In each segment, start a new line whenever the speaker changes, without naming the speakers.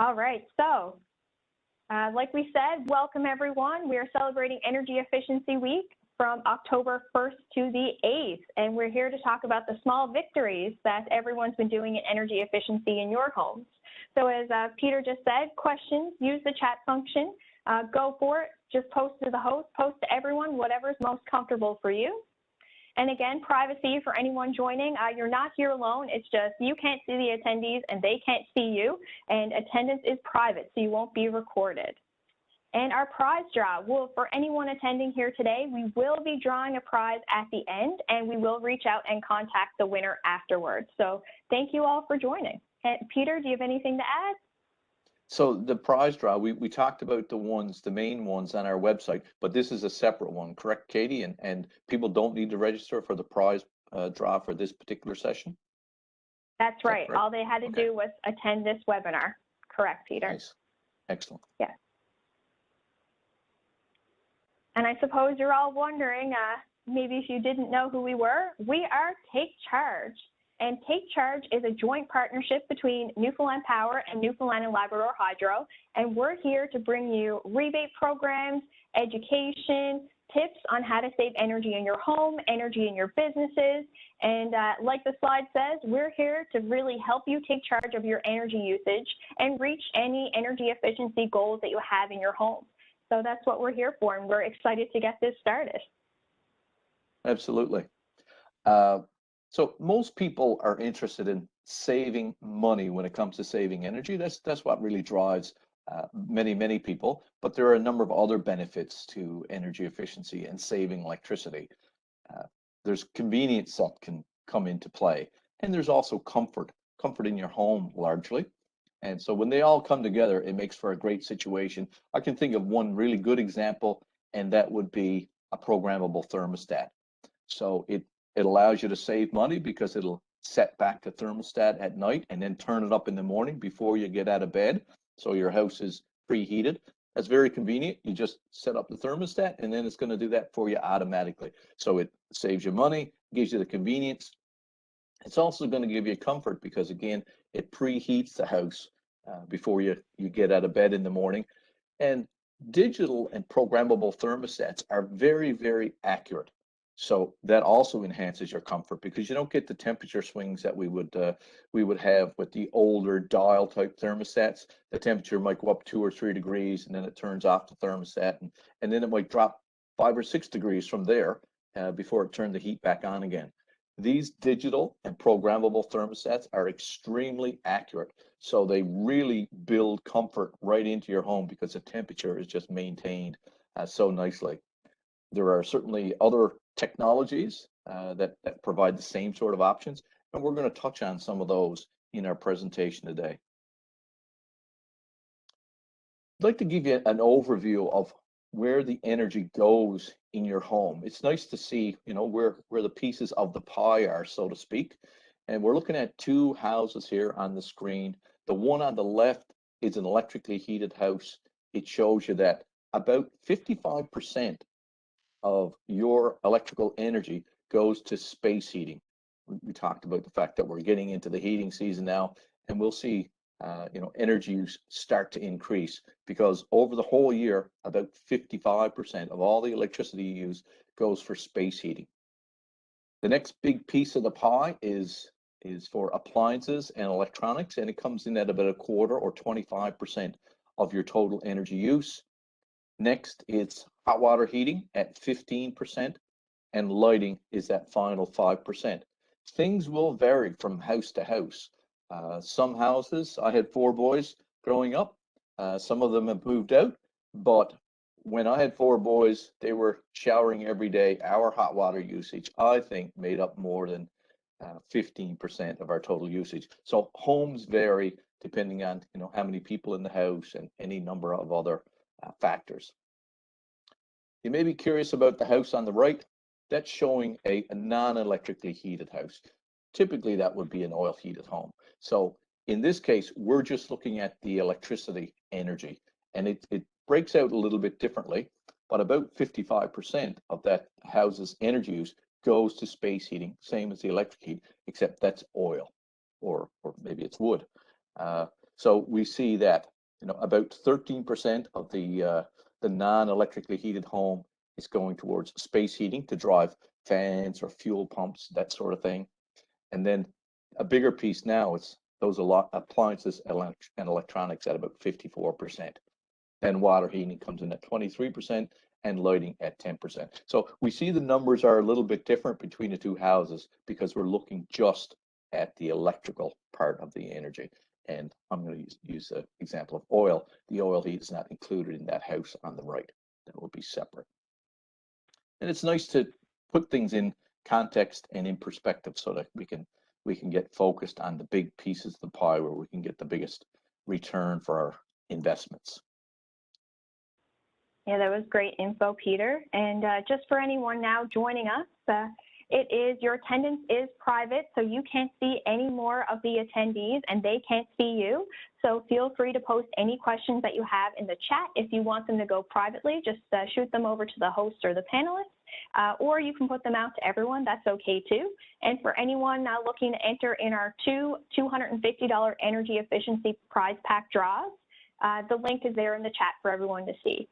All right, so like we said, welcome everyone. We are celebrating Energy Efficiency Week from October 1st to the 8th, and we're here to talk about the small victories that everyone's been doing in energy efficiency in your homes. So as Peter just said, questions, use the chat function, go for it, just post to the host, post to everyone, whatever's most comfortable for you. And again, privacy for anyone joining, you're not here alone. It's just you can't see the attendees and they can't see you, and attendance is private, so you won't be recorded. And our prize draw, for anyone attending here today, we will be drawing a prize at the end, and we will reach out and contact the winner afterwards. So thank you all for joining. And Peter, do you have anything to add?
So the prize draw, we talked about the main ones on our website, but this is a separate one, correct, Kaitie? And people don't need to register for the prize draw for this particular session?
That's right. All they had to do was attend this webinar. Correct, Peter.
Nice. Excellent.
Yes. And I suppose you're all wondering, maybe if you didn't know who we were, we are takeCHARGE. And takeCHARGE is a joint partnership between Newfoundland Power and Newfoundland and Labrador Hydro. And we're here to bring you rebate programs, education, tips on how to save energy in your home, energy in your businesses. And like the slide says, we're here to really help you take charge of your energy usage and reach any energy efficiency goals that you have in your home. So that's what we're here for, and we're excited to get this started.
Absolutely. So most people are interested in saving money when it comes to saving energy. That's what really drives many people. But there are a number of other benefits to energy efficiency and saving electricity. There's convenience that can come into play, and there's also comfort in your home largely. And so when they all come together, it makes for a great situation. I can think of one really good example, and that would be a programmable thermostat. So it allows you to save money because it'll set back the thermostat at night and then turn it up in the morning before you get out of bed. So your house is preheated. That's very convenient. You just set up the thermostat and then it's going to do that for you automatically. So it saves you money, gives you the convenience. It's also going to give you comfort because, again, it preheats the house before you get out of bed in the morning. And digital and programmable thermostats are very accurate. So that also enhances your comfort because you don't get the temperature swings that we would have with the older dial type thermostats. The temperature might go up 2 or 3 degrees and then it turns off the thermostat, and then it might drop 5 or 6 degrees from there before it turned the heat back on again. These digital and programmable thermostats are extremely accurate. So they really build comfort right into your home because the temperature is just maintained so nicely. There are certainly other technologies that provide the same sort of options, and we're going to touch on some of those in our presentation today. I'd like to give you an overview of where the energy goes in your home. It's nice to see, where the pieces of the pie are, so to speak. And we're looking at 2 houses here on the screen. The one on the left is an electrically heated house. It shows you that about 55% of your electrical energy goes to space heating. We talked about the fact that we're getting into the heating season now, and we'll see energy use start to increase because over the whole year, about 55% of all the electricity you use goes for space heating. The next big piece of the pie is for appliances and electronics, and it comes in at about a quarter or 25% of your total energy use. Next, it's hot water heating at 15%, and lighting is that final 5%. Things will vary from house to house. Some houses, I had 4 boys growing up. Some of them have moved out, but when I had 4 boys, they were showering every day. Our hot water usage, I think, made up more than 15% of our total usage. So homes vary depending on how many people in the house and any number of other factors. You may be curious about the house on the right. That's showing a non-electrically heated house. Typically, that would be an oil heated home. So in this case, we're just looking at the electricity energy, and it breaks out a little bit differently, but about 55% of that house's energy use goes to space heating, same as the electric heat, except that's oil, or maybe it's wood. So we see that, you know, about 13% of the non-electrically heated home is going towards space heating to drive fans or fuel pumps, that sort of thing. And then a bigger piece now is those appliances and electronics at about 54%. Then water heating comes in at 23% and lighting at 10%. So we see the numbers are a little bit different between the two houses because we're looking just at the electrical part of the energy. And I'm going to use an example of oil. The oil heat is not included in that house on the right. That will be separate. And it's nice to put things in context and in perspective so that we can get focused on the big pieces of the pie where we can get the biggest return for our investments.
Yeah, that was great info, Peter. And just for anyone now joining us, your attendance is private, so you can't see any more of the attendees and they can't see you. So feel free to post any questions that you have in the chat. If you want them to go privately, just shoot them over to the host or the panelists, or you can put them out to everyone. That's okay too. And for anyone now looking to enter in our two $250 energy efficiency prize pack draws, the link is there in the chat for everyone to see.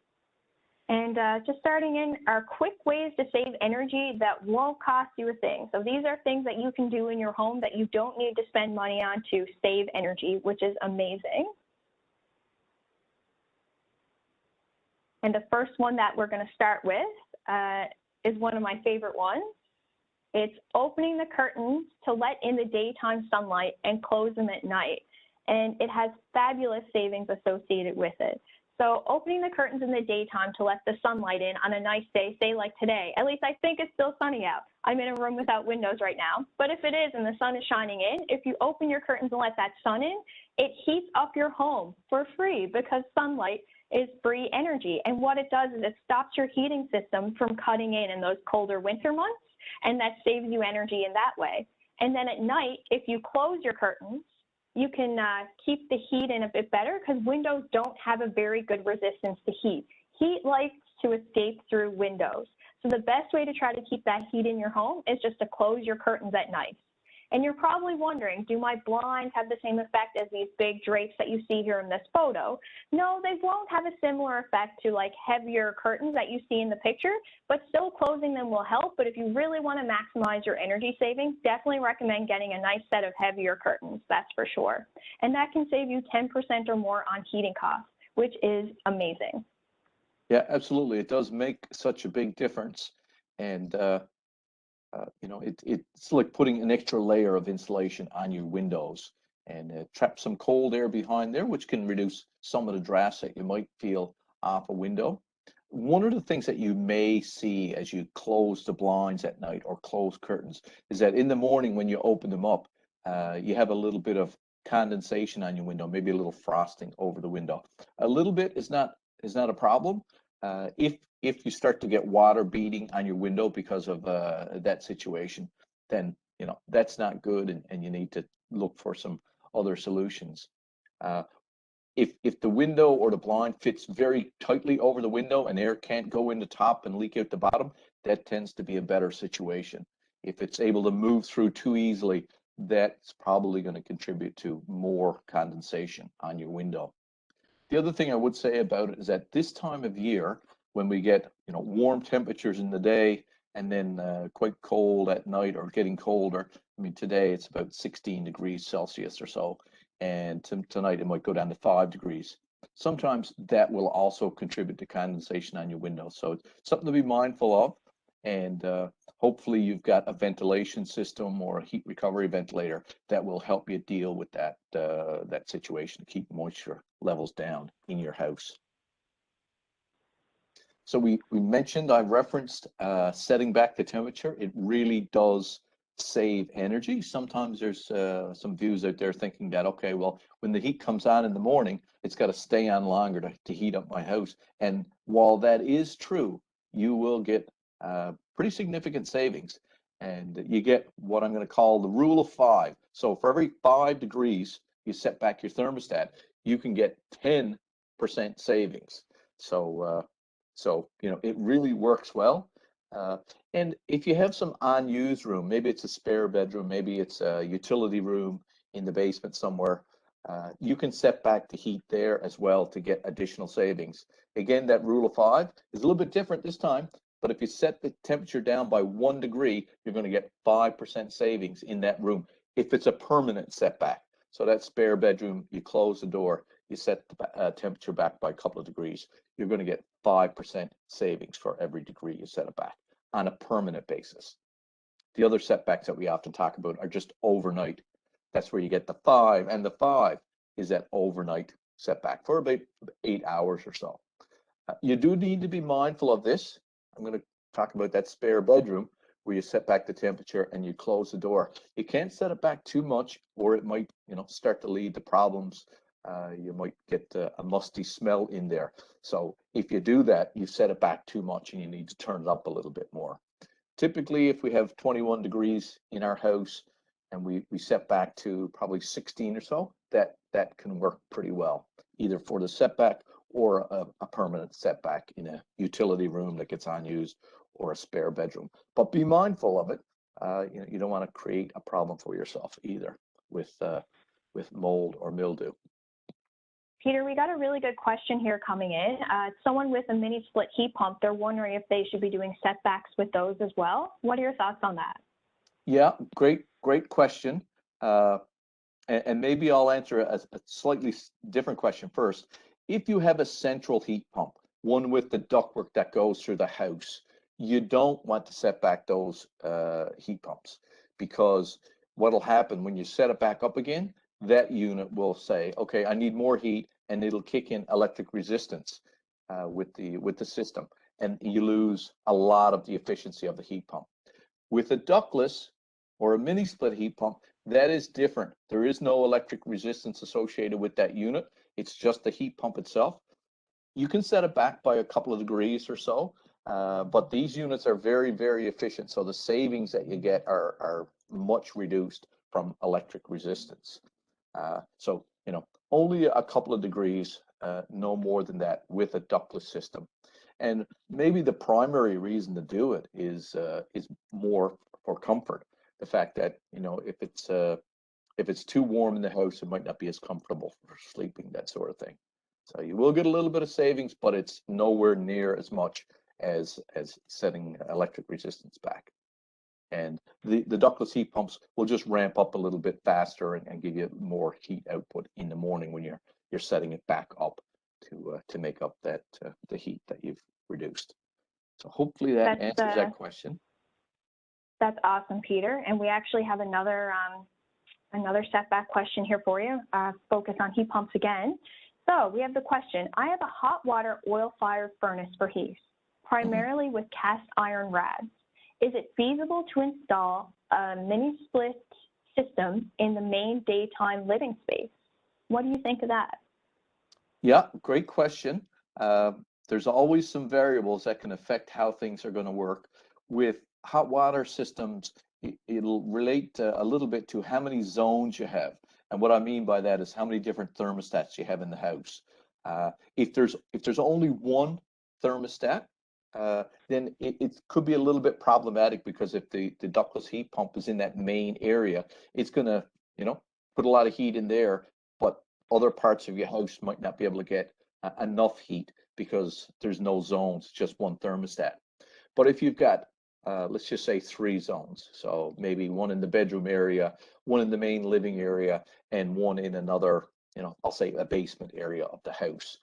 And just starting in our quick ways to save energy that won't cost you a thing. So these are things that you can do in your home that you don't need to spend money on to save energy, which is amazing. And the first one that we're going to start with is one of my favorite ones. It's opening the curtains to let in the daytime sunlight and close them at night. And it has fabulous savings associated with it. So opening the curtains in the daytime to let the sunlight in on a nice day, say like today, at least I think it's still sunny out. I'm in a room without windows right now, but if it is and the sun is shining in, if you open your curtains and let that sun in, it heats up your home for free because sunlight is free energy. And what it does is it stops your heating system from cutting in those colder winter months, and that saves you energy in that way. And then at night, if you close your curtains, you can keep the heat in a bit better because windows don't have a very good resistance to heat. Heat likes to escape through windows. So the best way to try to keep that heat in your home is just to close your curtains at night. And you're probably wondering, do my blinds have the same effect as these big drapes that you see here in this photo? No, they won't have a similar effect to like heavier curtains that you see in the picture, but still closing them will help. But if you really want to maximize your energy savings, definitely recommend getting a nice set of heavier curtains, that's for sure. And that can save you 10% or more on heating costs, which is amazing.
Yeah, absolutely. It does make such a big difference. And you know, it's like putting an extra layer of insulation on your windows and trap some cold air behind there, which can reduce some of the drafts that you might feel off a window. One of the things that you may see as you close the blinds at night or close curtains is that in the morning when you open them up, you have a little bit of condensation on your window, maybe a little frosting over the window. A little bit is not a problem. If you start to get water beading on your window because of that situation, then you know that's not good, and you need to look for some other solutions. If the window or the blind fits very tightly over the window and air can't go in the top and leak out the bottom, that tends to be a better situation. If it's able to move through too easily, that's probably going to contribute to more condensation on your window. The other thing I would say about it is that this time of year, when we get warm temperatures in the day and then quite cold at night or getting colder. I mean, today it's about 16 degrees Celsius or so, and tonight it might go down to 5 degrees. Sometimes that will also contribute to condensation on your window. So it's something to be mindful of. And hopefully you've got a ventilation system or a heat recovery ventilator that will help you deal with that that situation, to keep moisture levels down in your house. So we mentioned, I referenced setting back the temperature. It really does save energy. Sometimes there's some views out there thinking that, okay, well, when the heat comes on in the morning, it's got to stay on longer to heat up my house. And while that is true, you will get pretty significant savings. And you get what I'm going to call the rule of 5. So for every 5 degrees you set back your thermostat, you can get 10% savings. So it really works well. And if you have some unused room, maybe it's a spare bedroom, maybe it's a utility room in the basement somewhere, You can set back the heat there as well to get additional savings. Again, that rule of 5 is a little bit different this time, but if you set the temperature down by 1 degree, you're going to get 5% savings in that room if it's a permanent setback. So that spare bedroom, you close the door, you set the temperature back by a couple of degrees, you're going to get 5% savings for every degree you set it back on a permanent basis. The other setbacks that we often talk about are just overnight. That's where you get the 5, and the 5 is that overnight setback for about 8 hours or so. You do need to be mindful of this. I'm going to talk about that spare bedroom where you set back the temperature and you close the door. You can't set it back too much, or it might, start to lead to problems. You might get a musty smell in there. So if you do that, you set it back too much and you need to turn it up a little bit more. Typically, if we have 21 degrees in our house and we set back to probably 16 or so, that can work pretty well, either for the setback or a permanent setback in a utility room that gets unused or a spare bedroom. But be mindful of it. You don't want to create a problem for yourself either with mold or mildew.
Peter, we got a really good question here coming in. Someone with a mini split heat pump, they're wondering if they should be doing setbacks with those as well. What are your thoughts on that?
Yeah, great question. And maybe I'll answer a slightly different question first. If you have a central heat pump, one with the ductwork that goes through the house, you don't want to set back those heat pumps, because what'll happen when you set it back up again, that unit will say, okay, I need more heat, and it'll kick in electric resistance with the system, and you lose a lot of the efficiency of the heat pump. With a ductless or a mini split heat pump, that is different. There is no electric resistance associated with that unit. It's just the heat pump itself. You can set it back by a couple of degrees or so, but these units are very, very efficient. So the savings that you get are much reduced from electric resistance. So, only a couple of degrees, no more than that with a ductless system. And maybe the primary reason to do it is more for comfort. The fact that, if it's too warm in the house, it might not be as comfortable for sleeping, that sort of thing. So you will get a little bit of savings, but it's nowhere near as much as setting electric resistance back. And the ductless heat pumps will just ramp up a little bit faster and give you more heat output in the morning when you're setting it back up to make up that the heat that you've reduced. So hopefully that answers that question.
That's awesome, Peter. And we actually have another setback question here for you. Focus on heat pumps again. So we have the question: I have a hot water oil-fired furnace for heat, primarily with cast iron rads. Is it feasible to install a mini split system in the main daytime living space? What do you think of that?
Yeah, great question. There's always some variables that can affect how things are going to work. With hot water systems, it'll relate a little bit to how many zones you have. And what I mean by that is how many different thermostats you have in the house. If there's only one thermostat, then it could be a little bit problematic, because if the ductless heat pump is in that main area, it's going to, put a lot of heat in there, but other parts of your house might not be able to get enough heat because there's no zones, just one thermostat. But if you've got, let's just say 3 zones, so maybe one in the bedroom area, one in the main living area, and one in another, I'll say a basement area of the house,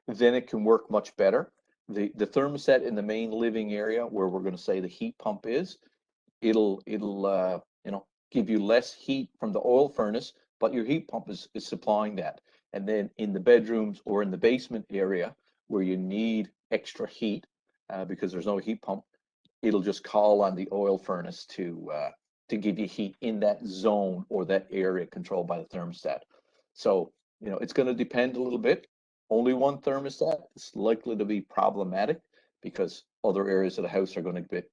then it can work much better. The thermostat in the main living area, where we're going to say the heat pump is, it'll give you less heat from the oil furnace, but your heat pump is supplying that. And then in the bedrooms or in the basement area where you need extra heat because there's no heat pump, it'll just call on the oil furnace to give you heat in that zone or that area controlled by the thermostat. So, it's going to depend a little bit. Only one thermostat is likely to be problematic because other areas of the house are going to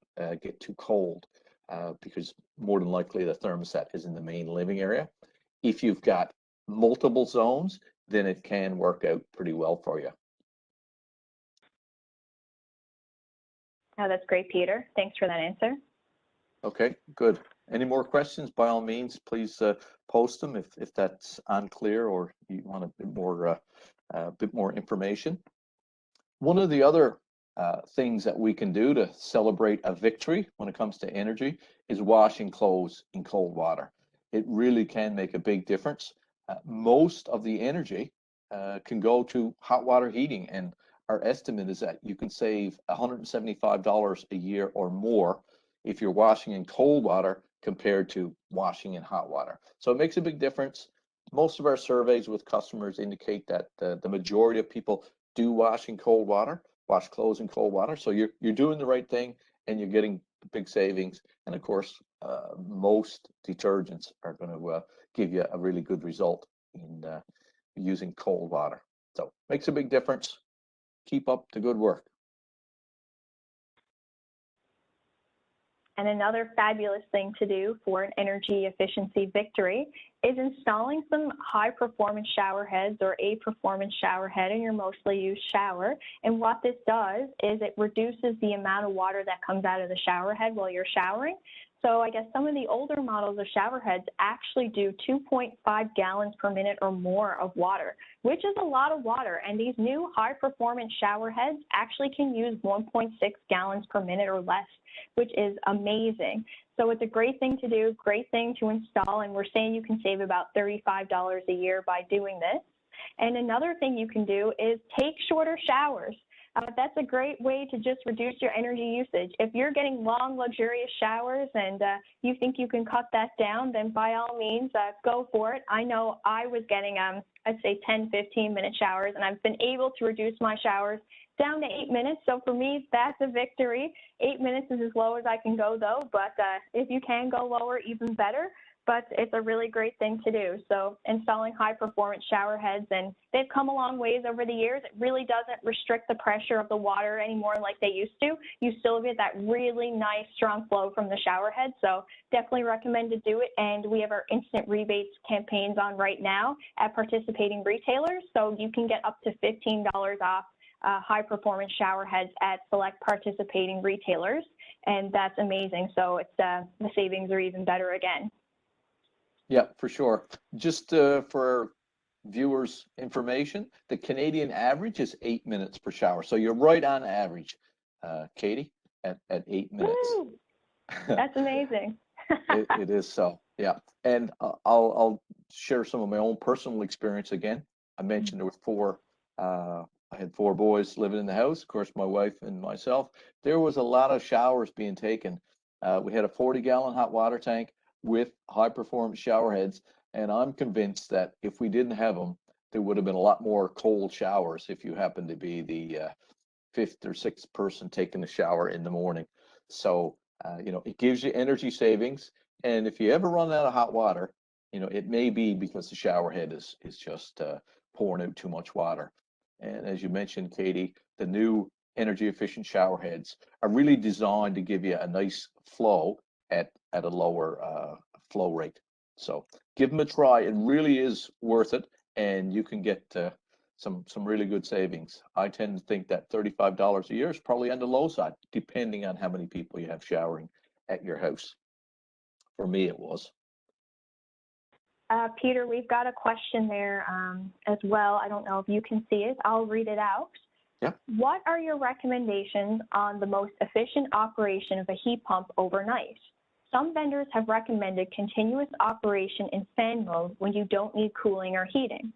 get too cold because more than likely the thermostat is in the main living area. If you've got multiple zones, then it can work out pretty well for you.
Oh, that's great, Peter. Thanks for that answer.
Okay, good. Any more questions? By all means, please post them if that's unclear or you want a bit more information. One of the other things that we can do to celebrate a victory when it comes to energy is washing clothes in cold water. It really can make a big difference. Most of the energy can go to hot water heating, and our estimate is that you can save $175 a year or more if you're washing in cold water compared to washing in hot water. So it makes a big difference. Most of our surveys with customers indicate that the majority of people do wash in cold water, wash clothes in cold water. So you're doing the right thing and you're getting big savings. And of course, most detergents are going to give you a really good result in using cold water. So makes a big difference. Keep up the good work.
And another fabulous thing to do for an energy efficiency victory is installing some high performance shower heads or a performance shower head in your mostly used shower. And what this does is it reduces the amount of water that comes out of the shower head while you're showering. So I guess some of the older models of shower heads actually do 2.5 gallons per minute or more of water, which is a lot of water. And these new high performance shower heads actually can use 1.6 gallons per minute or less, which is amazing. So it's a great thing to do, great thing to install, and we're saying you can save about $35 a year by doing this. And another thing you can do is take shorter showers. That's a great way to just reduce your energy usage. If you're getting long, luxurious showers and you think you can cut that down, then by all means, go for it. I know I was getting, I'd say 10, 15-minute showers, and I've been able to reduce my showers down to 8 minutes. So for me, that's a victory. 8 minutes is as low as I can go, though. But if you can go lower, even better. But it's a really great thing to do. So installing high-performance shower heads, and they've come a long ways over the years. It really doesn't restrict the pressure of the water anymore like they used to. You still get that really nice, strong flow from the shower head. So definitely recommend to do it. And we have our instant rebates campaigns on right now at participating retailers. So you can get up to $15 off high-performance shower heads at select participating retailers, and that's amazing. So it's the savings are even better again.
Yeah, for sure. Just for viewers' information, the Canadian average is 8 minutes per shower. So you're right on average, Kaitie, at 8 minutes.
Woo! That's amazing.
It is so, yeah. And I'll share some of my own personal experience again. I mentioned there were I had 4 boys living in the house, of course, my wife and myself. There was a lot of showers being taken. We had a 40-gallon hot water tank with high performance shower heads, and I'm convinced that if we didn't have them, there would have been a lot more cold showers if you happen to be the 5th or 6th person taking the shower in the morning. So it gives you energy savings, and if you ever run out of hot water, it may be because the shower head is just pouring out too much water. And as you mentioned, Kaitie, the new energy efficient shower heads are really designed to give you a nice flow at a lower flow rate. So give them a try. It really is worth it, and you can get some really good savings. I tend to think that $35 a year is probably on the low side, depending on how many people you have showering at your house. For me, it was.
Peter, we've got a question there as well. I don't know if you can see it. I'll read it out.
Yeah.
What are your recommendations on the most efficient operation of a heat pump overnight? Some vendors have recommended continuous operation in fan mode when you don't need cooling or heating.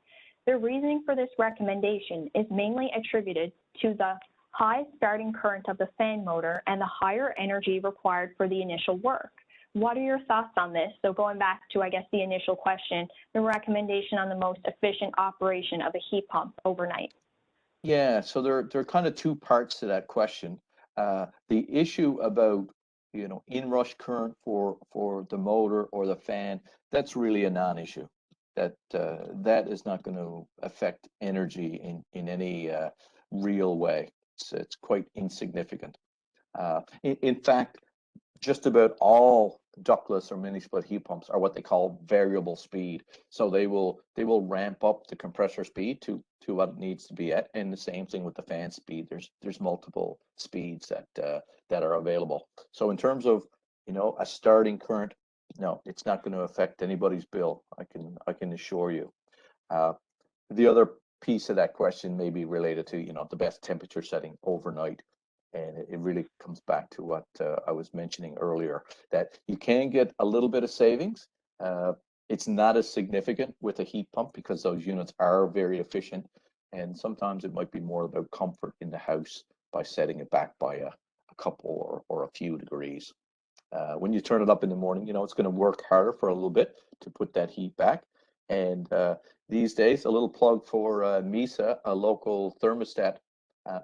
The reasoning for this recommendation is mainly attributed to the high starting current of the fan motor and the higher energy required for the initial work. What are your thoughts on this? So going back to, I guess, the initial question, the recommendation on the most efficient operation of a heat pump overnight.
Yeah, so there are kind of 2 parts to that question. The issue about inrush current for the motor or the fan, that's really a non-issue. That is not going to affect energy in any real way. It's quite insignificant. In fact, just about all ductless or mini split heat pumps are what they call variable speed. So they will ramp up the compressor speed to what it needs to be at, and the same thing with the fan speed. There's multiple speeds that are available. So in terms of a starting current, No, it's not going to affect anybody's bill. I can assure you. The other piece of that question may be related to, the best temperature setting overnight. And it really comes back to what I was mentioning earlier, that you can get a little bit of savings. It's not as significant with a heat pump because those units are very efficient. And sometimes it might be more about comfort in the house by setting it back by a couple or a few degrees. When you turn it up in the morning, it's going to work harder for a little bit to put that heat back. And these days, a little plug for Misa, a local thermostat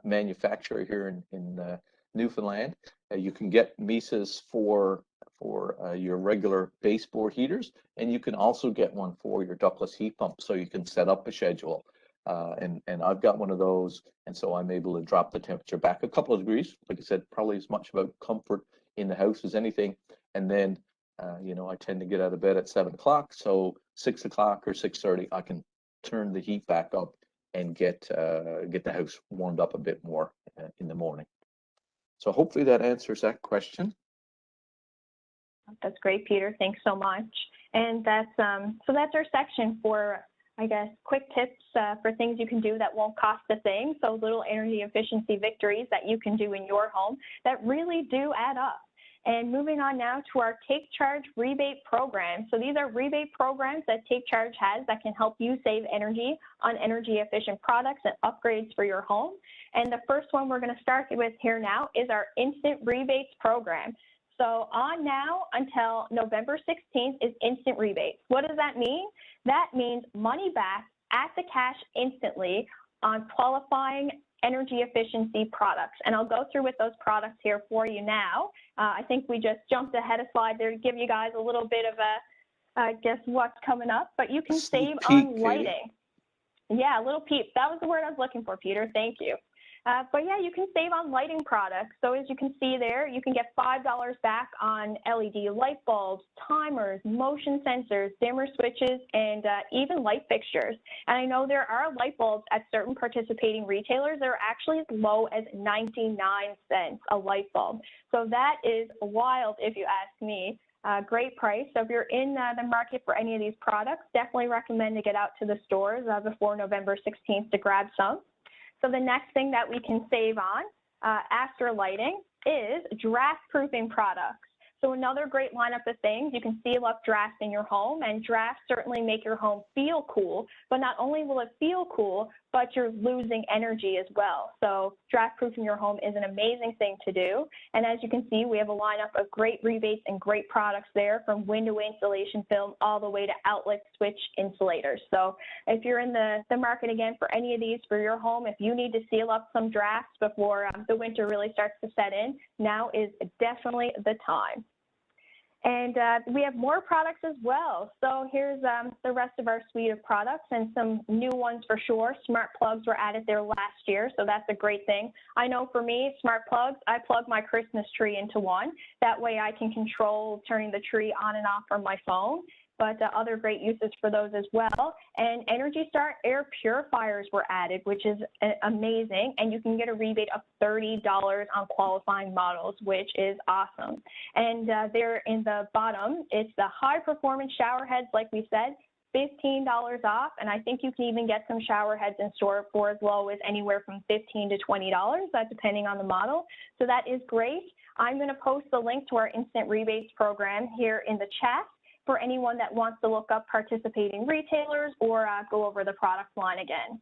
manufacturer here in Newfoundland. You can get Misas for your regular baseboard heaters, and you can also get one for your ductless heat pump, so you can set up a schedule. And I've got one of those, and so I'm able to drop the temperature back a couple of degrees. Like I said, probably as much about comfort in the house as anything. And then, I tend to get out of bed at 7 o'clock, so 6 o'clock or 6:30, I can turn the heat back up and get the house warmed up a bit more in the morning. So hopefully that answers that question.
That's great, Peter. Thanks so much. And that's our section for, I guess, quick tips for things you can do that won't cost a thing. So little energy efficiency victories that you can do in your home that really do add up. And moving on now to our takeCHARGE rebate program. So these are rebate programs that takeCHARGE has that can help you save energy on energy efficient products and upgrades for your home. And the first one we're going to start with here now is our instant rebates program. So on now until November 16th is instant rebates. What does that mean? That means money back at the cash instantly on qualifying energy efficiency products. And I'll go through with those products here for you now. I think we just jumped ahead a slide there to give you guys a little bit of I guess, what's coming up. But you can save on lighting. Kaitie. Yeah, a little peep. That was the word I was looking for, Peter. Thank you. But yeah, you can save on lighting products. So as you can see there, you can get $5 back on LED light bulbs, timers, motion sensors, dimmer switches, and even light fixtures. And I know there are light bulbs at certain participating retailers that are actually as low as 99 cents a light bulb. So that is wild if you ask me. Great price. So if you're in the market for any of these products, definitely recommend to get out to the stores before November 16th to grab some. So the next thing that we can save on after lighting is draft proofing products. So another great lineup of things, you can seal up drafts in your home, and drafts certainly make your home feel cool, but not only will it feel cool, but you're losing energy as well. So draft proofing your home is an amazing thing to do. And as you can see, we have a lineup of great rebates and great products there, from window insulation film all the way to outlet switch insulators. So if you're in the market again for any of these for your home, if you need to seal up some drafts before the winter really starts to set in, now is definitely the time. And we have more products as well. So here's the rest of our suite of products, and some new ones for sure. Smart plugs were added there last year, so that's a great thing. I know for me, smart plugs, I plug my Christmas tree into one. That way I can control turning the tree on and off from my phone. But other great uses for those as well. And Energy Star air purifiers were added, which is amazing. And you can get a rebate of $30 on qualifying models, which is awesome. And there in the bottom, it's the high performance shower heads, like we said, $15 off. And I think you can even get some shower heads in store for as low as anywhere from $15 to $20, depending on the model. So that is great. I'm going to post the link to our instant rebates program here in the chat for anyone that wants to look up participating retailers or go over the product line again.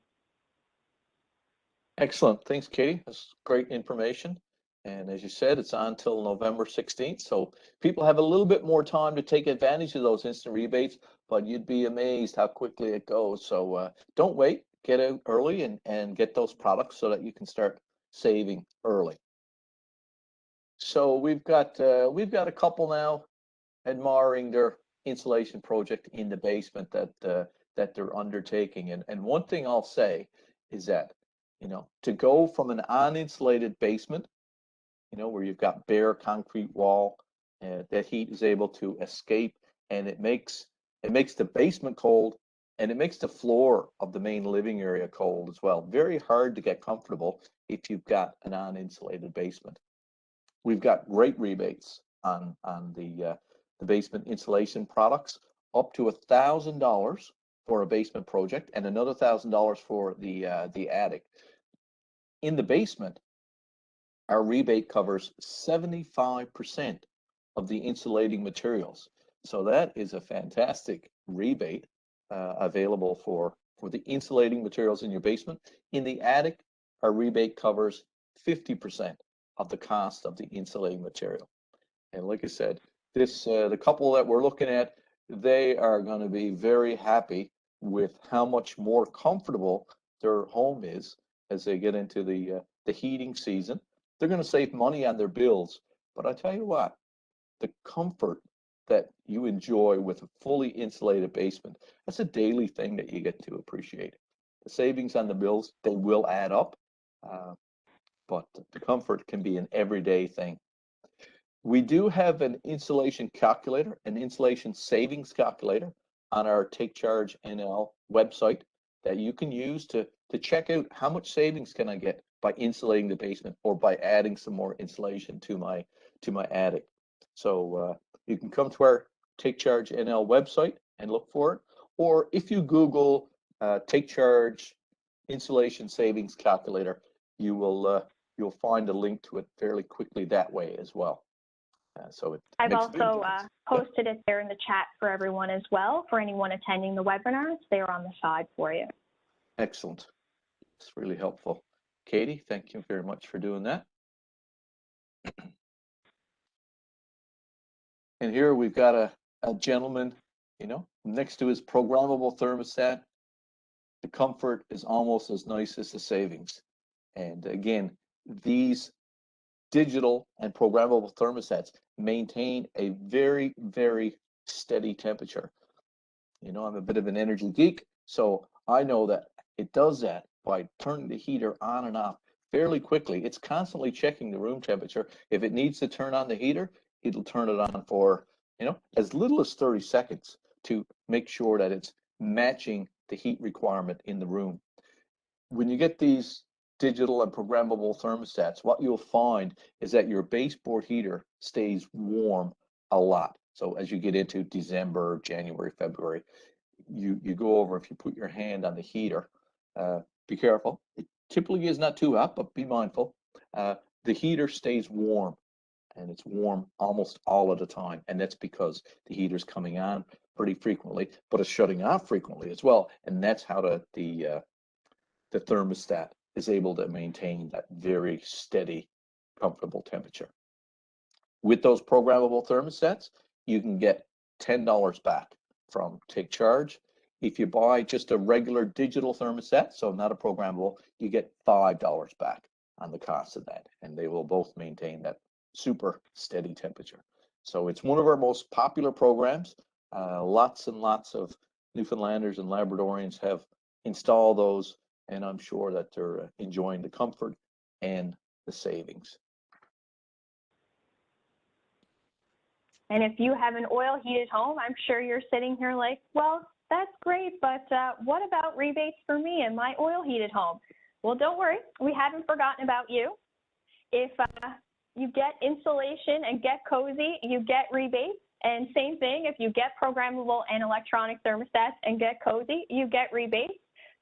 Excellent. Thanks, Kaitie. That's great information. And as you said, it's on until November 16th. So people have a little bit more time to take advantage of those instant rebates, but you'd be amazed how quickly it goes. So don't wait, get out early and get those products so that you can start saving early. So we've got a couple now admiring their insulation project in the basement that they're undertaking. And one thing I'll say is that, to go from an uninsulated basement, where you've got bare concrete wall, that heat is able to escape, and it makes the basement cold, and it makes the floor of the main living area cold as well. Very hard to get comfortable if you've got an uninsulated basement. We've got great rebates on the the basement insulation products, up to $1,000 for a basement project and another $1,000 for the attic. In the basement, our rebate covers 75% of the insulating materials. So that is a fantastic rebate available for the insulating materials in your basement. In the attic, our rebate covers 50% of the cost of the insulating material. And like I said, this the couple that we're looking at, they are going to be very happy with how much more comfortable their home is as they get into the heating season. They're going to save money on their bills, but I tell you what, the comfort that you enjoy with a fully insulated basement, that's a daily thing that you get to appreciate. The savings on the bills, they will add up, but the comfort can be an everyday thing. We do have an insulation calculator, an insulation savings calculator on our takeCHARGE NL website that you can use to check out how much savings can I get by insulating the basement or by adding some more insulation to my attic. So you can come to our takeCHARGE NL website and look for it, or if you Google takeCHARGE insulation savings calculator, you will you'll find a link to it fairly quickly that way as well. So
I've also posted it there in the chat for everyone as well. For anyone attending the webinars, they are on the side for you.
Excellent. It's really helpful. Kaitie, thank you very much for doing that. And here we've got a gentleman, you know, next to his programmable thermostat. The comfort is almost as nice as the savings. And again, these digital and programmable thermostats maintain a very, very steady temperature. You know, I'm a bit of an energy geek, so I know that it does that by turning the heater on and off fairly quickly. It's constantly checking the room temperature. If it needs to turn on the heater, it'll turn it on for, you know, as little as 30 seconds to make sure that it's matching the heat requirement in the room. When you get these digital and programmable thermostats, what you'll find is that your baseboard heater stays warm a lot. So as you get into December, January, February, you go over, if you put your hand on the heater, be careful. It typically is not too hot, but be mindful. The heater stays warm, and it's warm almost all of the time. And that's because the heater's coming on pretty frequently, but it's shutting off frequently as well. And that's how the thermostat is able to maintain that very steady, comfortable temperature. With those programmable thermostats, you can get $10 back from takeCHARGE. If you buy just a regular digital thermostat, so not a programmable, you get $5 back on the cost of that, and they will both maintain that super steady temperature. So it's one of our most popular programs. Lots and lots of Newfoundlanders and Labradorians have installed those, and I'm sure that they're enjoying the comfort and the savings.
And if you have an oil heated home, I'm sure you're sitting here like, well, that's great, but what about rebates for me and my oil heated home? Well, don't worry, we haven't forgotten about you. If you get insulation and get cozy, you get rebates. And same thing, if you get programmable and electronic thermostats and get cozy, you get rebates.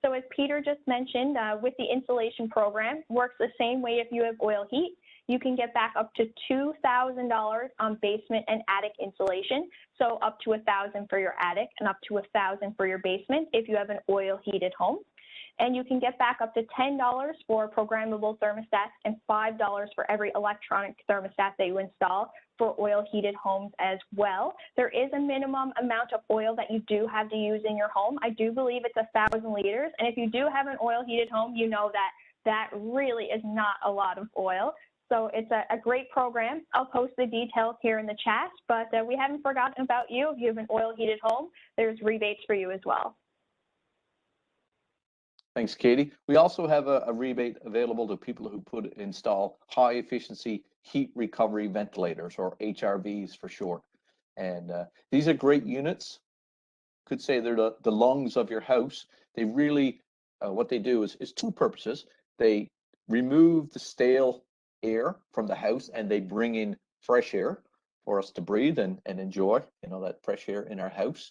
So as Peter just mentioned, with the insulation program, works the same way if you have oil heat. You can get back up to $2,000 on basement and attic insulation. So up to $1,000 for your attic and up to $1,000 for your basement if you have an oil heated home. And you can get back up to $10 for programmable thermostats and $5 for every electronic thermostat that you install for oil heated homes as well. There is a minimum amount of oil that you do have to use in your home. I do believe it's 1,000 liters. And if you do have an oil heated home, you know that that really is not a lot of oil. So it's a great program. I'll post the details here in the chat, but we haven't forgotten about you. If you have an oil heated home, there's rebates for you as well.
Thanks, Kaitie. We also have a rebate available to people who install high efficiency heat recovery ventilators, or HRVs for short. And these are great units. Could say they're the lungs of your house. They really, what they do is two purposes. They remove the stale air from the house and they bring in fresh air for us to breathe and enjoy, that fresh air in our house.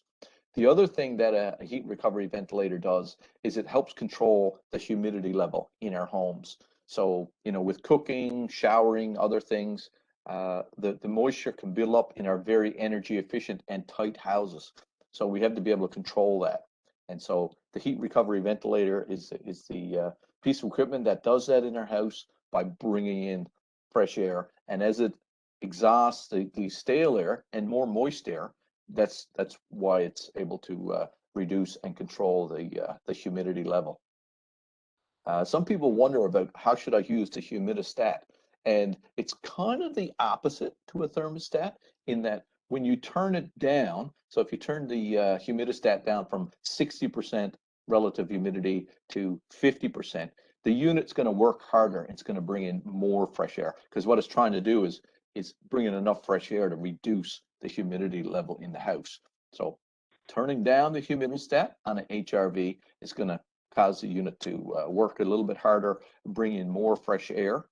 The other thing that a heat recovery ventilator does is it helps control the humidity level in our homes. So, with cooking, showering, other things, the moisture can build up in our very energy efficient and tight houses. So we have to be able to control that. And so the heat recovery ventilator is the piece of equipment that does that in our house by bringing in fresh air. And as it exhausts the stale air and more moist air, that's why it's able to reduce and control the humidity level. Some people wonder about how should I use the humidistat, and it's kind of the opposite to a thermostat in that when you turn it down, so if you turn the humidistat down from 60% relative humidity to 50%, the unit's going to work harder. It's going to bring in more fresh air because what it's trying to do is bring in enough fresh air to reduce the humidity level in the house. So turning down the humidistat on an HRV is going to cause the unit to work a little bit harder, bring in more fresh air.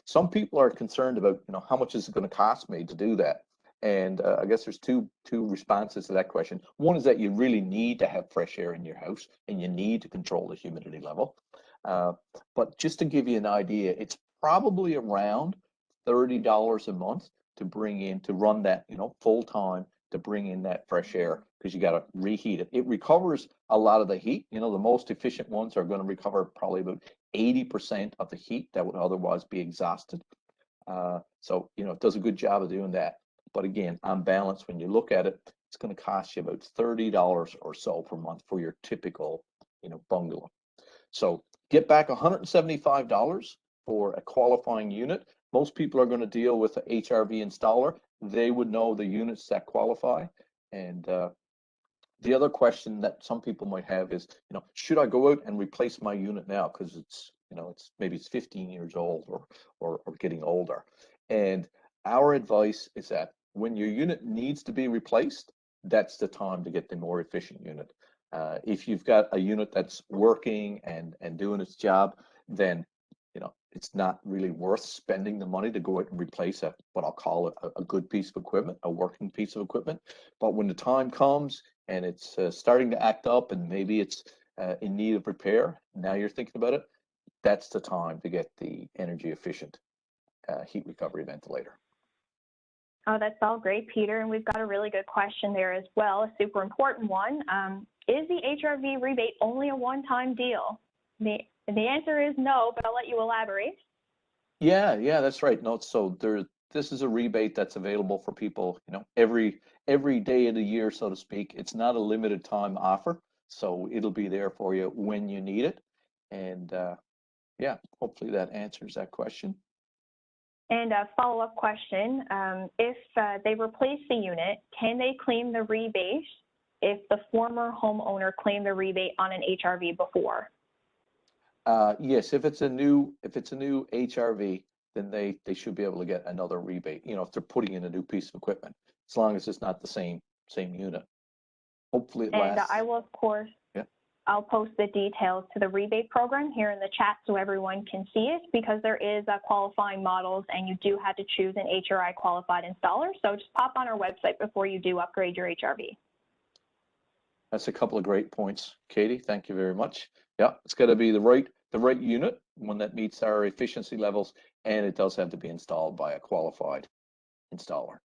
Some people are concerned about, how much is it going to cost me to do that? And I guess there's two responses to that question. One is that you really need to have fresh air in your house and you need to control the humidity level. But just to give you an idea, it's probably around $30 a month to run that, full time, to bring in that fresh air because you got to reheat it. It recovers a lot of the heat. The most efficient ones are going to recover probably about 80% of the heat that would otherwise be exhausted. So, it does a good job of doing that. But again, on balance, when you look at it, it's going to cost you about $30 or so per month for your typical, bungalow. So get back $175 for a qualifying unit. Most people are going to deal with an HRV installer. They would know the units that qualify. And the other question that some people might have is, should I go out and replace my unit now because it's maybe it's 15 years old or getting older. And our advice is that when your unit needs to be replaced, that's the time to get the more efficient unit. If you've got a unit that's working and doing its job, then it's not really worth spending the money to go out and replace what I'll call a good piece of equipment, a working piece of equipment. But when the time comes and it's starting to act up and maybe it's in need of repair, now you're thinking about it, that's the time to get the energy efficient heat recovery ventilator.
Oh, that's all great, Peter. And we've got a really good question there as well, a super important one. Is the HRV rebate only a one-time deal? The answer is no, but I'll let you elaborate.
Yeah, that's right. No, so this is a rebate that's available for people, every day of the year, so to speak. It's not a limited time offer, so it'll be there for you when you need it. And yeah, hopefully that answers that question.
And a follow-up question, if they replace the unit, can they claim the rebate if the former homeowner claimed the rebate on an HRV before?
Yes, if it's a new HRV, then they should be able to get another rebate, if they're putting in a new piece of equipment, as long as it's not the same unit. Hopefully it lasts.
And I will, of course, I'll post the details to the rebate program here in the chat so everyone can see it, because there is qualifying models and you do have to choose an HRI qualified installer. So just pop on our website before you do upgrade your HRV.
That's a couple of great points, Katie. Thank you very much. Yeah, it's got to be the right unit, one that meets our efficiency levels, and it does have to be installed by a qualified installer.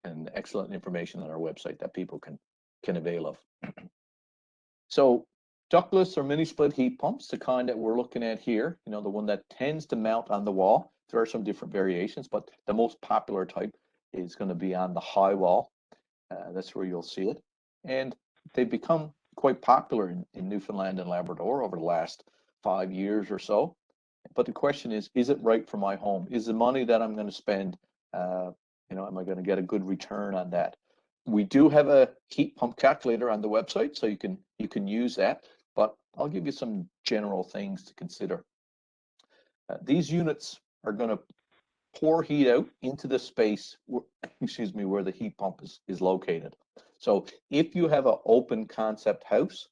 And excellent information on our website that people can avail of. So ductless or mini split heat pumps, the kind that we're looking at here, the one that tends to mount on the wall. There are some different variations, but the most popular type is going to be on the high wall. That's where you'll see it. And they've become quite popular in Newfoundland and Labrador over the last 5 years or so. But the question is it right for my home? Is the money that I'm going to spend, am I going to get a good return on that? We do have a heat pump calculator on the website, so you can use that, but I'll give you some general things to consider. These units are going to pour heat out into the space, where the heat pump is located. So if you have an open concept house,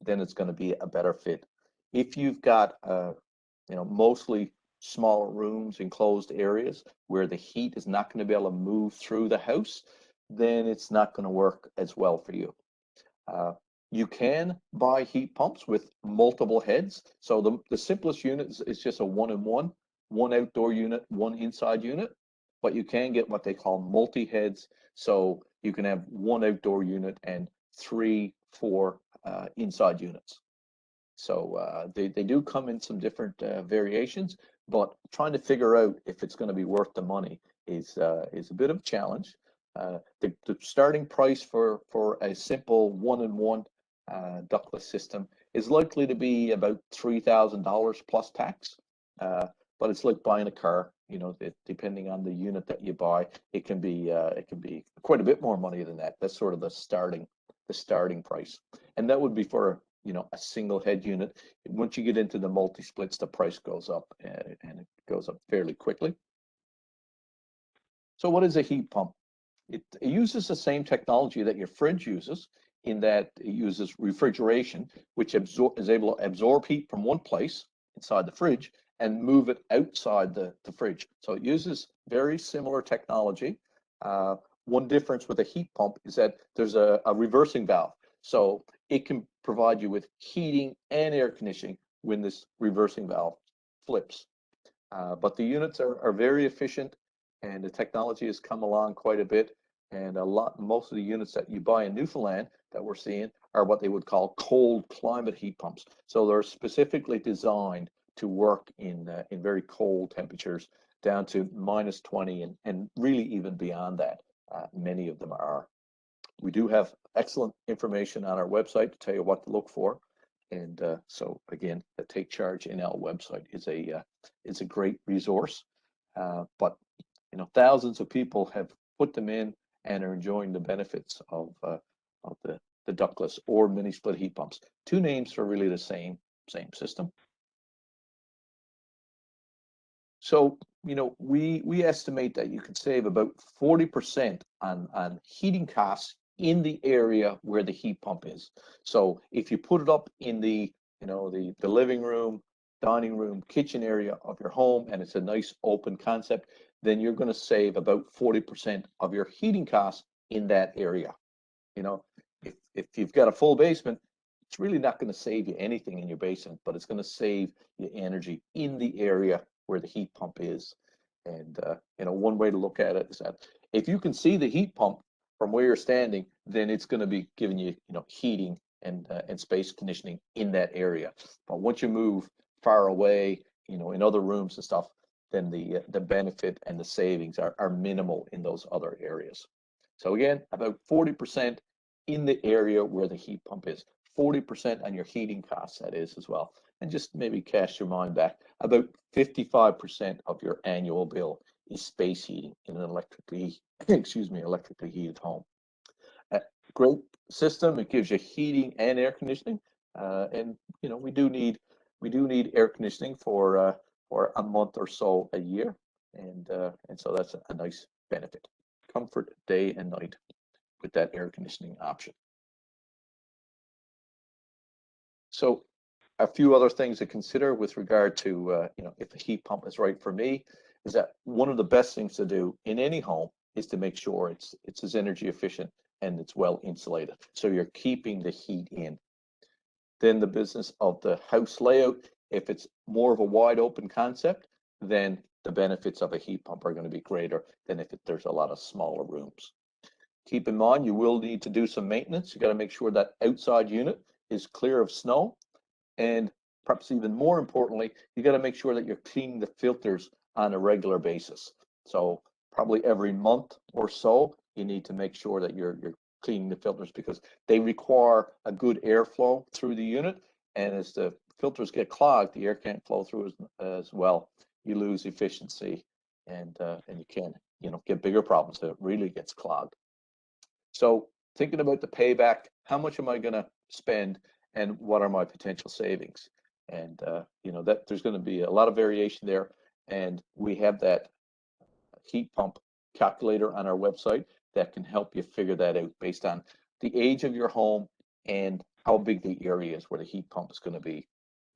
then it's going to be a better fit. If you've got mostly smaller rooms, enclosed areas where the heat is not going to be able to move through the house, then it's not going to work as well for you. You can buy heat pumps with multiple heads. So the simplest unit is just a one-in-one, one outdoor unit, one inside unit. But you can get what they call multi-heads. So you can have one outdoor unit and 3, 4 inside units. So they do come in some different variations, but trying to figure out if it's going to be worth the money is a bit of a challenge. The starting price for a simple one-in-one ductless system is likely to be about $3,000 plus tax. But it's like buying a car. You know, depending on the unit that you buy, it can be quite a bit more money than that. That's sort of the starting price, and that would be for a single head unit. Once you get into the multi-splits, the price goes up, and it goes up fairly quickly. So what is a heat pump? It uses the same technology that your fridge uses, in that it uses refrigeration, which is able to absorb heat from one place inside the fridge and move it outside the fridge. So it uses very similar technology. One difference with a heat pump is that there's a reversing valve. So it can provide you with heating and air conditioning when this reversing valve flips. But the units are very efficient, and the technology has come along quite a bit. And most of the units that you buy in Newfoundland that we're seeing are what they would call cold climate heat pumps. So they're specifically designed to work in very cold temperatures, down to -20 and really even beyond that. Many of them are. We do have excellent information on our website to tell you what to look for. And so again, the takeCHARGE NL website is a great resource. But thousands of people have put them in and are enjoying the benefits of the ductless or mini split heat pumps. Two names for really the same system. So we estimate that you could save about 40% on heating costs in the area where the heat pump is. So if you put it up in the living room, dining room, kitchen area of your home, and it's a nice open concept, then you're going to save about 40% of your heating costs in that area. If you've got a full basement, it's really not going to save you anything in your basement, but it's going to save you energy in the area where the heat pump is. And one way to look at it is that if you can see the heat pump from where you're standing, then it's going to be giving you heating and space conditioning in that area. But once you move far away, in other rooms and stuff, then the benefit and the savings are minimal in those other areas. So again, about 40% in the area where the heat pump is, 40% on your heating costs, that is, as well. And just maybe cast your mind back, about 55% of your annual bill is space heating in an electrically heated home. Great system. It gives you heating and air conditioning, and we do need air conditioning for a month or so a year, and so that's a nice benefit. Comfort day and night with that air conditioning option. So a few other things to consider with regard to if a heat pump is right for me is that one of the best things to do in any home is to make sure it's as energy efficient and it's well insulated, so you're keeping the heat in. Then the business of the house layout, if it's more of a wide open concept, then the benefits of a heat pump are going to be greater than if there's a lot of smaller rooms. Keep in mind, you will need to do some maintenance. You got to make sure that outside unit is clear of snow. And perhaps even more importantly, you got to make sure that you're cleaning the filters on a regular basis. So probably every month or so, you need to make sure that you're cleaning the filters, because they require a good airflow through the unit. And as the filters get clogged, the air can't flow through as well. You lose efficiency, and you can get bigger problems if it really gets clogged. So thinking about the payback, how much am I going to spend, and what are my potential savings? And that there's going to be a lot of variation there, and we have that heat pump calculator on our website that can help you figure that out based on the age of your home and how big the area is where the heat pump is going to be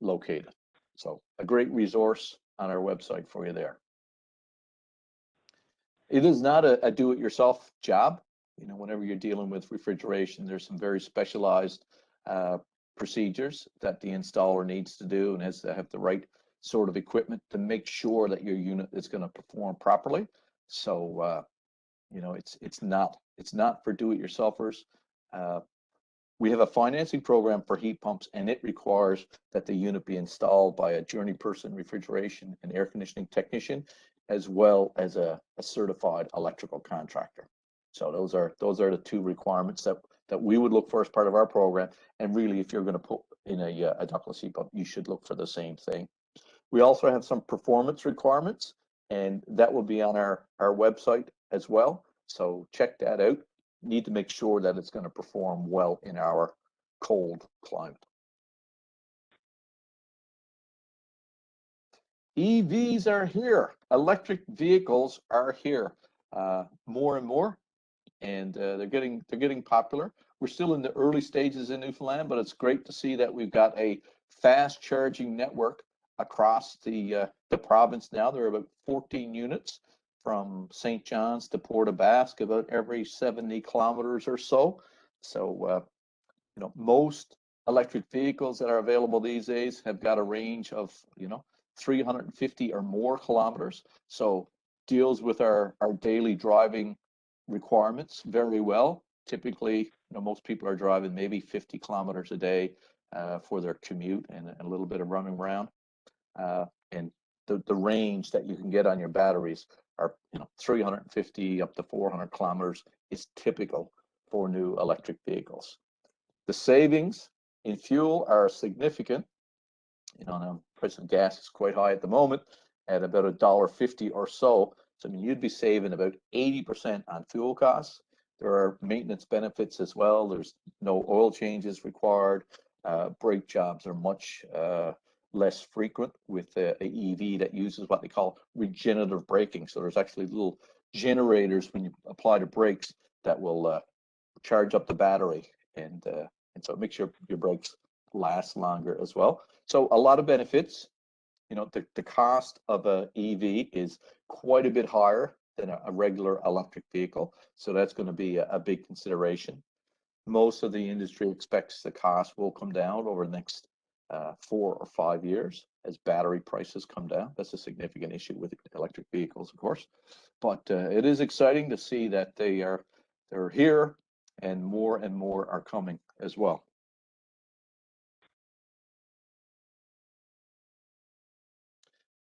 located. So a great resource on our website for you there. It is not a do-it-yourself job. You know, whenever you're dealing with refrigeration, there's some very specialized procedures that the installer needs to do and has to have the right sort of equipment to make sure that your unit is going to perform properly. So, you know, it's not for do-it-yourselfers. We have a financing program for heat pumps, and it requires that the unit be installed by a journey person refrigeration and air conditioning technician, as well as a certified electrical contractor. So those are the two requirements that we would look for as part of our program. And really, if you're going to put in a ductless heat pump, you should look for the same thing. We also have some performance requirements, and that will be on our website as well. So check that out. Need to make sure that it's going to perform well in our cold climate. EVs are here. Electric vehicles are here more and more, and they're getting popular. We're still in the early stages in Newfoundland, but it's great to see that we've got a fast charging network across the province now. There are about 14 units from St. John's to Port aux Basques, about every 70 kilometers or so. So, you know, most electric vehicles that are available these days have got a range of, you know, 350 or more kilometers. So deals with our daily driving requirements very well. Typically, you know, most people are driving maybe 50 kilometers a day for their commute and a little bit of running around. And the range that you can get on your batteries are, you know, 350 up to 400 kilometers is typical for new electric vehicles. The savings in fuel are significant. You know, the price of gas is quite high at the moment at about $1.50 or so. So, I mean, you'd be saving about 80% on fuel costs. There are maintenance benefits as well. There's no oil changes required. Brake jobs are much less frequent with an EV that uses what they call regenerative braking. So there's actually little generators when you apply the brakes that will charge up the battery, and so it makes your brakes last longer as well. So a lot of benefits. You know, the cost of an EV is quite a bit higher than a regular electric vehicle. So that's going to be a big consideration. Most of the industry expects the cost will come down over the next 4 or 5 years as battery prices come down. That's a significant issue with electric vehicles, of course. But it is exciting to see that they're here, and more are coming as well.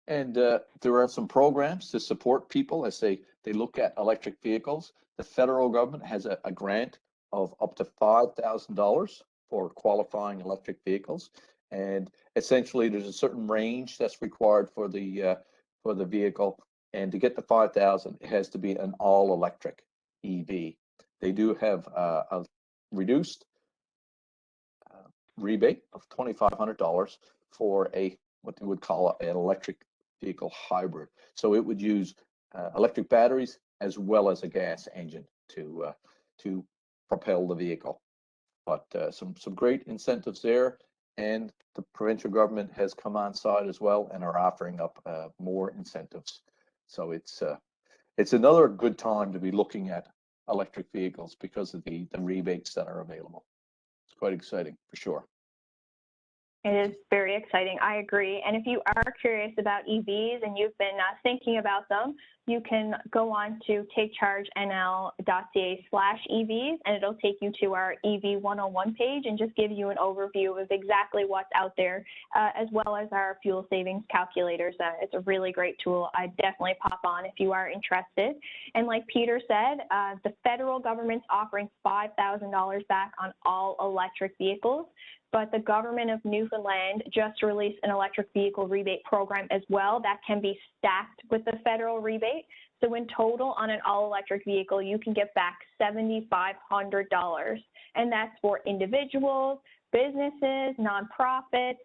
And there are some programs to support people as they look at electric vehicles. The federal government has a grant of up to $5,000 for qualifying electric vehicles. And essentially, there's a certain range that's required for the vehicle. And to get the 5,000, it has to be an all-electric EV. They do have a reduced rebate of $2,500 for what they would call an electric vehicle hybrid. So it would use electric batteries as well as a gas engine to propel the vehicle. But some great incentives there, and the provincial government has come on side as well and are offering up more incentives. So it's another good time to be looking at electric vehicles because of the rebates that are available. It's quite exciting for sure.
It is very exciting. I agree. And if you are curious about EVs and you've been thinking about them, you can go on to takechargenl.ca/EVs, and it'll take you to our EV 101 page and just give you an overview of exactly what's out there, as well as our fuel savings calculators. It's a really great tool. I definitely pop on if you are interested. And like Peter said, the federal government's offering $5,000 back on all electric vehicles. But the government of Newfoundland just released an electric vehicle rebate program as well that can be stacked with the federal rebate. So in total, on an all-electric vehicle, you can get back $7,500. And that's for individuals, businesses, nonprofits,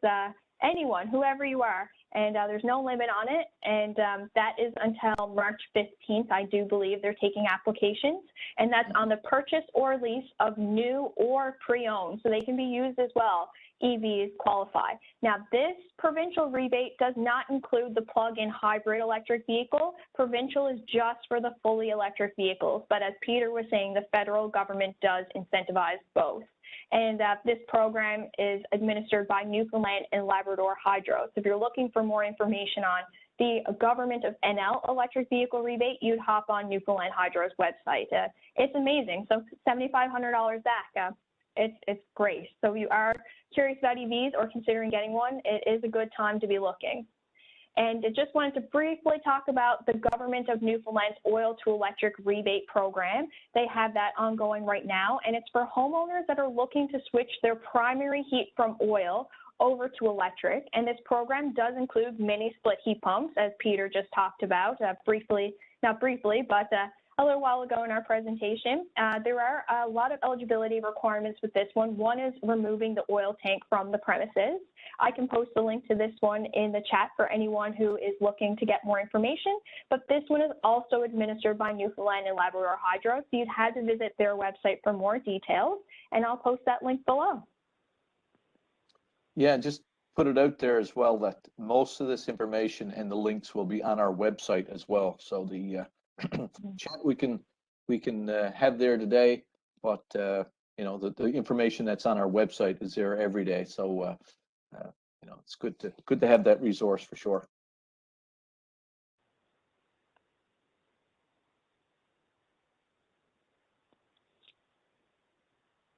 anyone, whoever you are. And there's no limit on it. And that is until March 15th, I do believe they're taking applications. And that's on the purchase or lease of new or pre-owned. So they can be used as well. EVs qualify. Now, this provincial rebate does not include the plug-in hybrid electric vehicle. Provincial is just for the fully electric vehicles, but as Peter was saying, the federal government does incentivize both. And this program is administered by Newfoundland and Labrador Hydro. So if you're looking for more information on the Government of NL electric vehicle rebate, you'd hop on Newfoundland Hydro's website. It's amazing. So $7,500 back. It's great. So if you are curious about EVs or considering getting one, it is a good time to be looking. And I just wanted to briefly talk about the Government of Newfoundland's oil to electric rebate program. They have that ongoing right now, and it's for homeowners that are looking to switch their primary heat from oil over to electric. And this program does include mini split heat pumps, as Peter just talked about briefly, not briefly, but a little while ago in our presentation. There are a lot of eligibility requirements with this one. One is removing the oil tank from the premises. I can post a link to this one in the chat for anyone who is looking to get more information, but this one is also administered by Newfoundland and Labrador Hydro, so you'd have to visit their website for more details, and I'll post that link below.
Yeah, just put it out there as well that most of this information and the links will be on our website as well. So the chat we can have there today, but you know, the information that's on our website is there every day. So you know, it's good to have that resource for sure.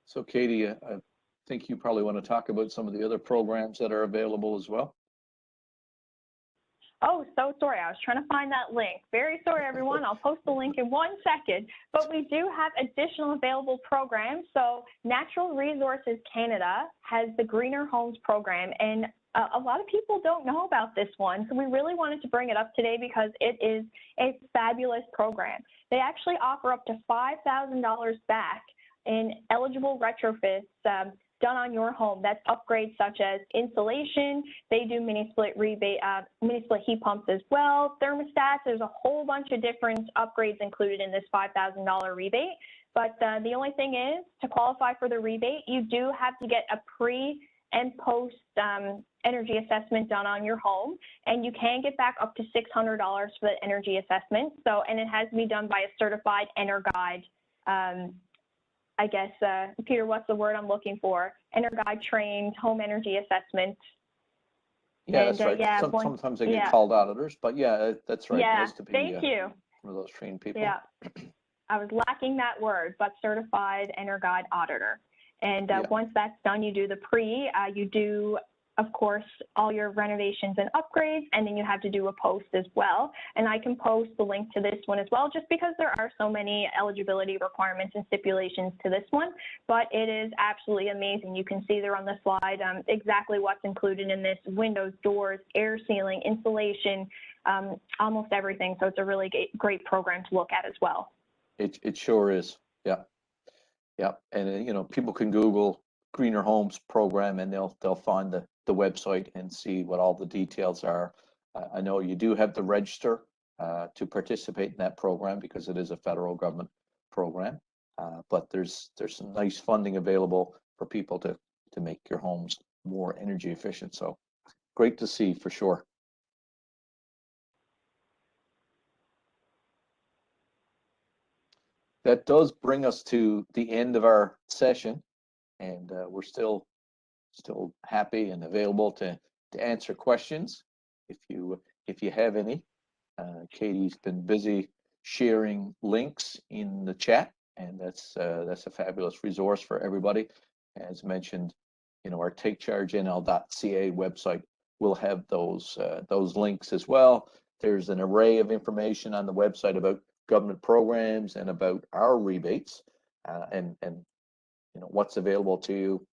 So Kaitie, I think you probably want to talk about some of the other programs that are available as well.
Oh, so sorry. I was trying to find that link. Very sorry, everyone. I'll post the link in 1 second. But we do have additional available programs. So Natural Resources Canada has the Greener Homes program, and a lot of people don't know about this one. So we really wanted to bring it up today because it is a fabulous program. They actually offer up to $5,000 back in eligible retrofits done on your home. That's upgrades such as insulation. They do mini split heat pumps as well, thermostats. There's a whole bunch of different upgrades included in this $5,000 rebate. But the only thing is, to qualify for the rebate, you do have to get a pre and post energy assessment done on your home, and you can get back up to $600 for the energy assessment. So, and it has to be done by a certified EnerGuide. I guess, Peter, what's the word I'm looking for? EnerGuide trained home energy assessment.
Yeah,
and,
that's right.
Yeah,
sometimes they get called auditors, but yeah, that's right.
Yeah,
it has to be,
thank you.
One of those trained people.
Yeah, I was lacking that word, but certified EnerGuide auditor. And once that's done, you do the pre, you do, of course, all your renovations and upgrades, and then you have to do a post as well. And I can post the link to this one as well, just because there are so many eligibility requirements and stipulations to this one, but it is absolutely amazing. You can see there on the slide exactly what's included in this: windows, doors, air sealing, insulation, almost everything. So it's a really great program to look at as well.
It sure is. Yeah. Yeah. And you know, people can Google Greener Homes program and they'll find the website and see what all the details are. I know you do have to register to participate in that program because it is a federal government program, but there's some nice funding available for people to make your homes more energy efficient. So great to see for sure. That does bring us to the end of our session, and we're still happy and available to answer questions if you have any. Kaitie's been busy sharing links in the chat, and that's a fabulous resource for everybody. As mentioned, you know, our takeCHARGE.nl.ca website will have those links as well. There's an array of information on the website about government programs and about our rebates, and you know what's available to you.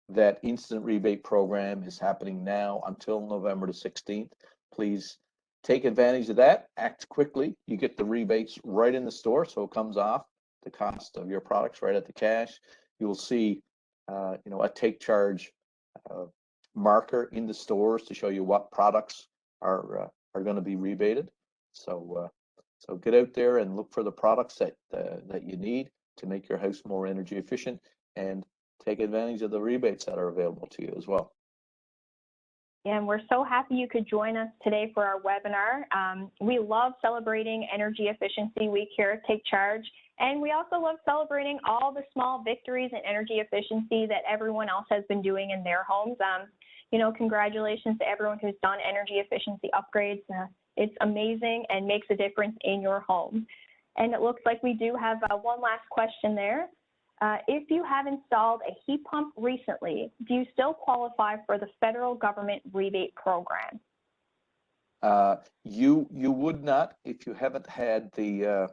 That instant rebate program is happening now until November the 16th. Please take advantage of that. Act quickly. You get the rebates right in the store, so it comes off the cost of your products right at the cash. You will see, you know, a takeCHARGE marker in the stores to show you what products are going to be rebated. So so get out there and look for the products that you need to make your house more energy efficient, and take advantage of the rebates that are available to you as well.
And we're so happy you could join us today for our webinar. We love celebrating Energy Efficiency Week here at Take Charge, and we also love celebrating all the small victories in energy efficiency that everyone else has been doing in their homes. You know, congratulations to everyone who's done energy efficiency upgrades. It's amazing and makes a difference in your home. And it looks like we do have one last question there. If you have installed a heat pump recently, do you still qualify for the federal government rebate program?
You would not if you haven't had the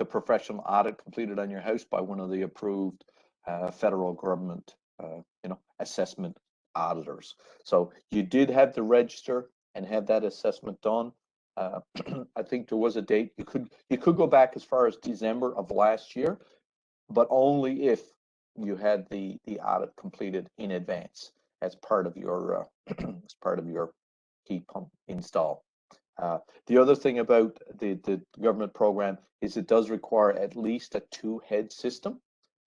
professional audit completed on your house by one of the approved federal government assessment auditors. So you did have to register and have that assessment done. I think there was a date. You could go back as far as December of last year, but only if you had the audit completed in advance as part of your heat pump install. The other thing about the government program is it does require at least a 2-head system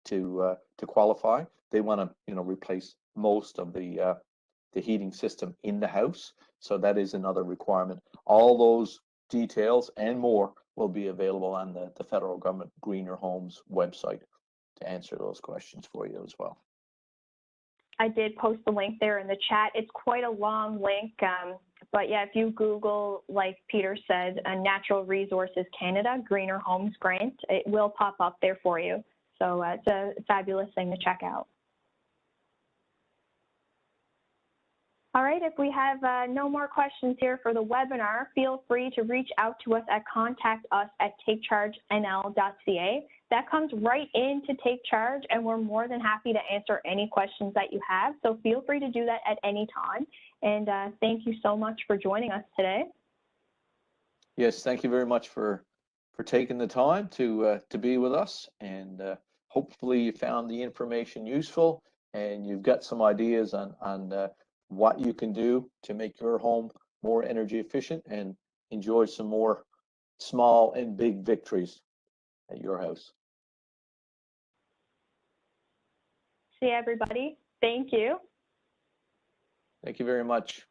to qualify. They want to replace most of the heating system in the house, so that is another requirement. All those details and more will be available on the federal government Greener Homes website to answer those questions for you as well.
I did post the link there in the chat. It's quite a long link, but yeah, if you Google, like Peter said, Natural Resources Canada Greener Homes Grant, it will pop up there for you. So it's a fabulous thing to check out. All right, if we have no more questions here for the webinar, feel free to reach out to us at contactus@takechargenl.ca. That comes right into Take Charge, and we're more than happy to answer any questions that you have. So feel free to do that at any time. And thank you so much for joining us today.
Yes, thank you very much for taking the time to be with us, and hopefully you found the information useful and you've got some ideas on what you can do to make your home more energy efficient and enjoy some more small and big victories at your house.
See everybody. Thank you.
Thank you very much.